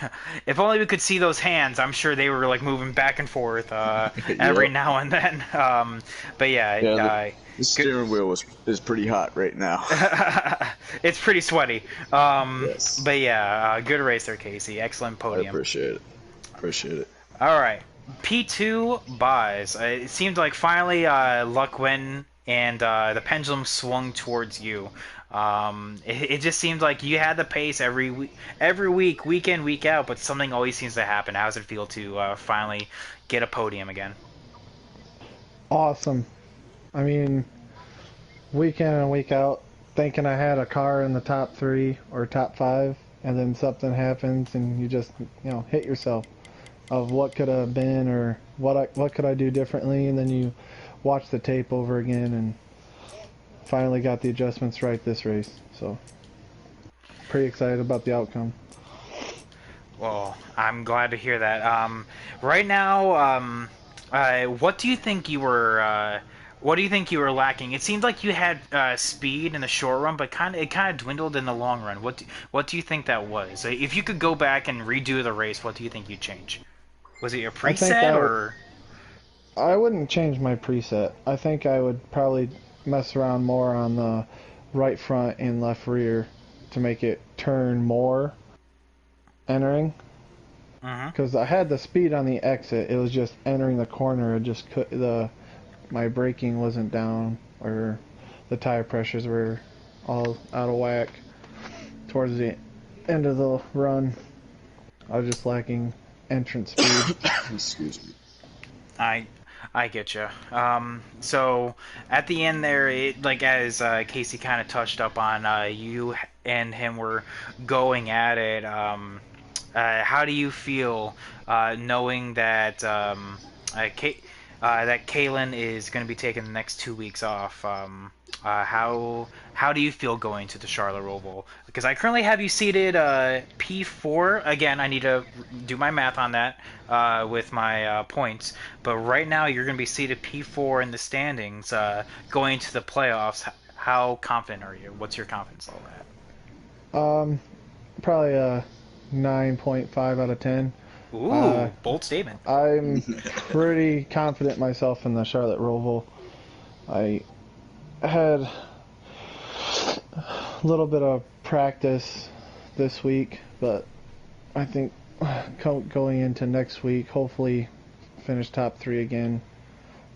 if only we could see those hands. I'm sure they were like moving back and forth every Yep. now and then. But yeah, Yeah, the good. steering wheel is pretty hot right now. It's pretty sweaty. Yes. But yeah, good race there, Casey. Excellent I podium. appreciate it. Appreciate it. All right. P2 buys. It seemed like finally luck went and the pendulum swung towards you. It just seemed like you had the pace every week, week in, week out, but something always seems to happen. How does it feel to finally get a podium again? Awesome. I mean, week in and week out, thinking I had a car in the top three or top five, and then something happens and you just, hit yourself of what could have been or what could I do differently, and then you watch the tape over again and finally got the adjustments right this race. So, pretty excited about the outcome. Well, I'm glad to hear that. Right now, what do you think you were? What do you think you were lacking? It seemed like you had speed in the short run, but it kind of dwindled in the long run. What do you think that was? If you could go back and redo the race, what do you think you'd change? Was it your I think preset or? I wouldn't change my preset. I think I would probably mess around more on the right front and left rear to make it turn more entering. Mm-hmm. Because I had the speed on the exit, it was just entering the corner. It just my braking wasn't down, or the tire pressures were all out of whack. Towards the end of the run, I was just lacking entrance speed. Excuse me. I get you. So at the end there, like as Casey kind of touched up on, you and him were going at it. How do you feel knowing that that Kalyn is going to be taking the next 2 weeks off? How do you feel going to the Charlotte Roval? Because I currently have you seated P4. Again, I need to do my math on that with my points. But right now, you're going to be seated P4 in the standings going to the playoffs. How confident are you? What's your confidence level Um, Probably a 9.5 out of 10. at? Ooh, bold statement. I'm pretty confident myself in the Charlotte Roval. I had a little bit of practice this week, but I think going into next week, hopefully finish top three again.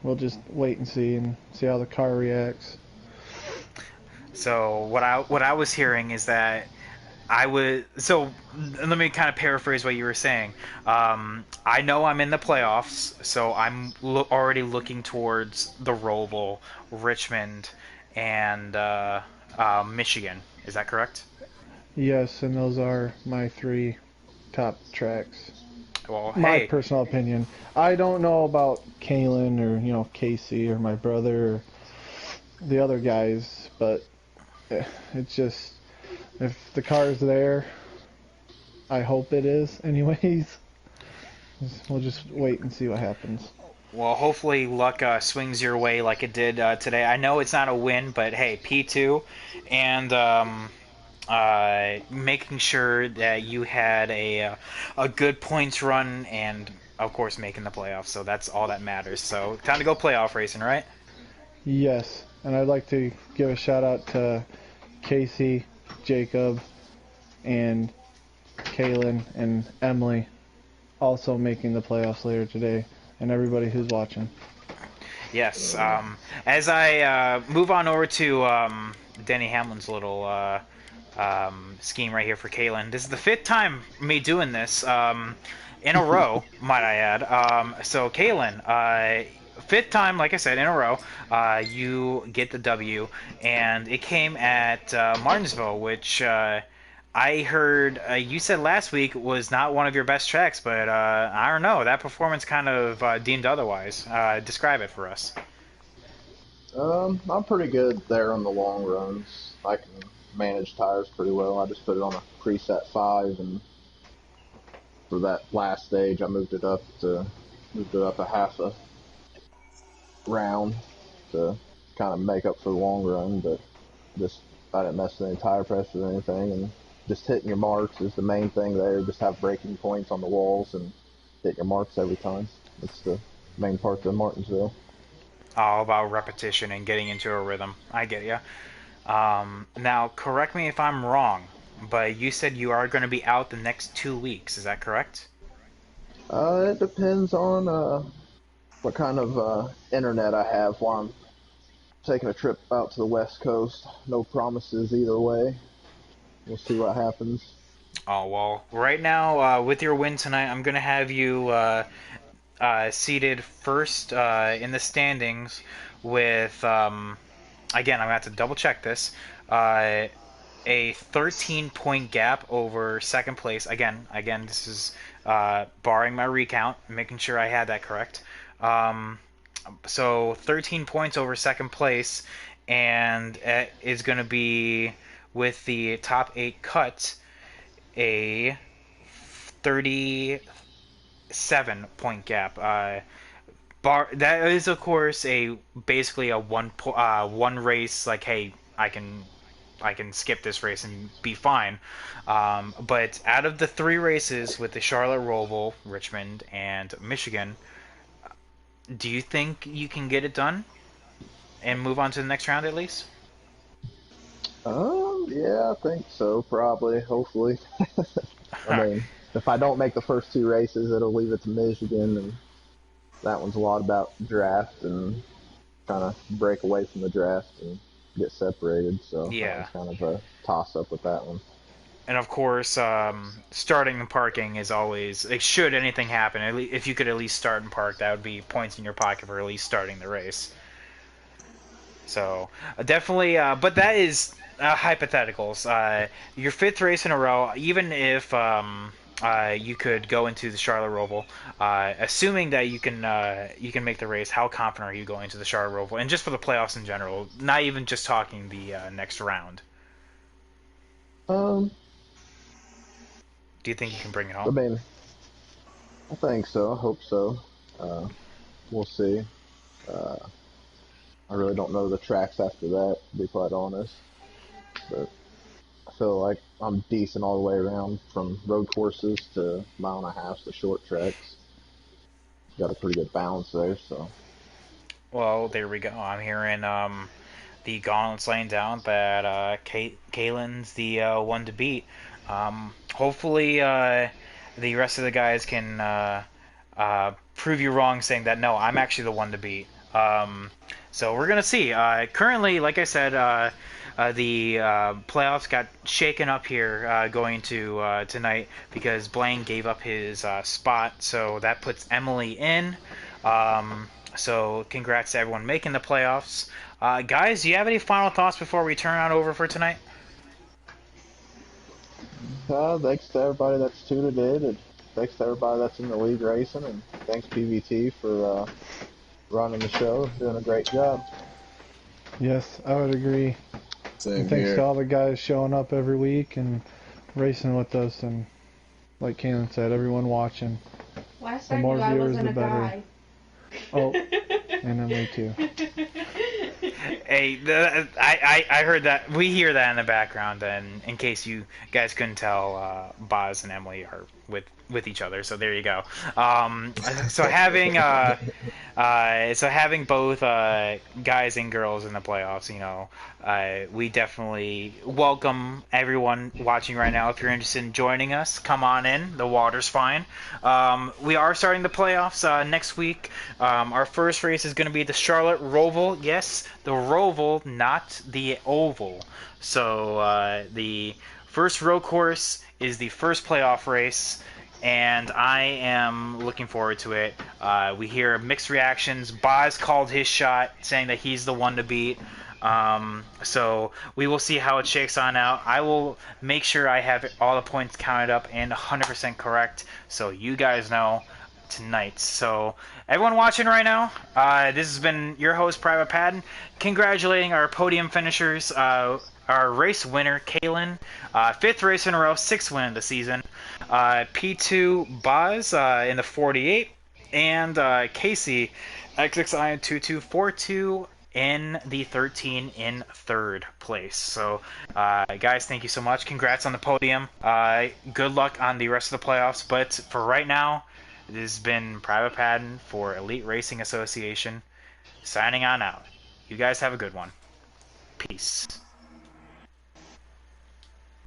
We'll just wait and see how the car reacts. So what I was hearing is that I would. So let me kind of paraphrase what you were saying. I know I'm in the playoffs, so I'm already looking towards the Roval, Richmond, and Michigan. Is that correct? Yes, and those are my three top tracks. Well, My hey, personal opinion. I don't know about Kalyn or Casey or my brother or the other guys, but it's just if the car's there, I hope it is. Anyways, we'll just wait and see what happens. well, hopefully luck swings your way like it did today. I know it's not a win, but hey, P2, and making sure that you had a good points run and of course making the playoffs. So that's all that matters. So time to go playoff racing, right? Yes, and I'd like to give a shout out to Casey, Jacob, and Kalyn and Emily, also making the playoffs later today, and everybody who's watching. Yes. As I move on over to Denny Hamlin's little scheme right here for Kalyn. This is the fifth time me doing this in a row, might I add. So Kalyn, fifth time, like I said, in a row, you get the W, and it came at Martinsville, which I heard you said last week was not one of your best tracks, but I don't know. That performance kind of deemed otherwise. Describe it for us. I'm pretty good there on the long runs. I can manage tires pretty well. I just put it on a preset 5, and for that last stage, I moved it up to moved it up a half a round to kind of make up for the long run, but just I didn't mess with any tire pressure or anything, and just hitting your marks is the main thing there. Just have breaking points on the walls and hit your marks every time. That's the main part of Martinsville. All about repetition and getting into a rhythm. I get you. Now, correct me if I'm wrong, but you said you are going to be out the next 2 weeks. Is that correct? It depends on what kind of internet I have while I'm taking a trip out to the West Coast. No promises either way. We'll see what happens. Oh, well, right now, with your win tonight, I'm going to have you seated first in the standings with, again, I'm going to have to double check this, a 13-point gap over second place. Again, this is barring my recount, making sure I had that correct. So 13 points over second place, and it is going to be, with the top 8 cut, a 37-point gap. That is, of course, basically a one race. Like, hey, I can skip this race and be fine. But out of the 3 races with the Charlotte, Roval, Richmond, and Michigan, do you think you can get it done and move on to the next round at least? Yeah, I think so, probably, hopefully. I mean, if I don't make the first 2 races, it'll leave it to Michigan, and that one's a lot about draft and kind of break away from the draft and get separated, so Yeah. that was kind of a toss-up with that one. And of course, starting and parking is always, like, should anything happen, if you could at least start and park, that would be points in your pocket for at least starting the race. So, definitely, but that is hypotheticals. Your 5th race in a row, even if you could go into the Charlotte Roval, assuming that you can make the race, how confident are you going to the Charlotte Roval? And just for the playoffs in general, not even just talking the next round. Do you think you can bring it I home? mean, I think so. I hope so. We'll see. I really don't know the tracks after that, to be quite honest. But I feel like I'm decent all the way around, from road courses to mile and a half to short tracks. Got a pretty good balance there, so. Well, there we go. I'm hearing the gauntlets laying down that Kalyn's the one to beat. Hopefully, the rest of the guys can prove you wrong, saying that no, I'm actually the one to beat. So we're gonna see. Currently, like I said, the playoffs got shaken up here going to tonight because Blaine gave up his spot, so that puts Emily in. So congrats to everyone making the playoffs. Guys, do you have any final thoughts before we turn on over for tonight? Thanks to everybody that's tuned in, and thanks to everybody that's in the league racing, and thanks PVT for running the show, doing a great job. Yes, I would agree. Same And thanks here. to all the guys showing up every week and racing with us, and like Kalyn said, everyone watching. Last The I more knew I viewers, wasn't the a better. guy. Oh, and then me too. Hey, I heard that. We hear that in the background, and in case you guys couldn't tell, Boz and Emily are with each other. So there you go. So having both guys and girls in the playoffs, we definitely welcome everyone watching right now. If you're interested in joining us, come on in. The water's fine. We are starting the playoffs next week. Our first race is going to be the Charlotte Roval. Yes, the Roval, not the Oval. So the first road course is the first playoff race, and I am looking forward to it. We hear mixed reactions. Boz called his shot, saying that he's the one to beat. So we will see how it shakes on out. I will make sure I have all the points counted up and 100% correct, so you guys know tonight. So everyone watching right now, this has been your host, Private Patton, congratulating our podium finishers, our race winner, Kalyn, 5th race in a row, 6th win of the season. P2 Boz in the 48, And Casey, XXI2242 in the 13 in third place. So, guys, thank you so much. Congrats on the podium. Good luck on the rest of the playoffs. But for right now, this has been Private Patton for Elite Racing Association. Signing on out. You guys have a good one. Peace.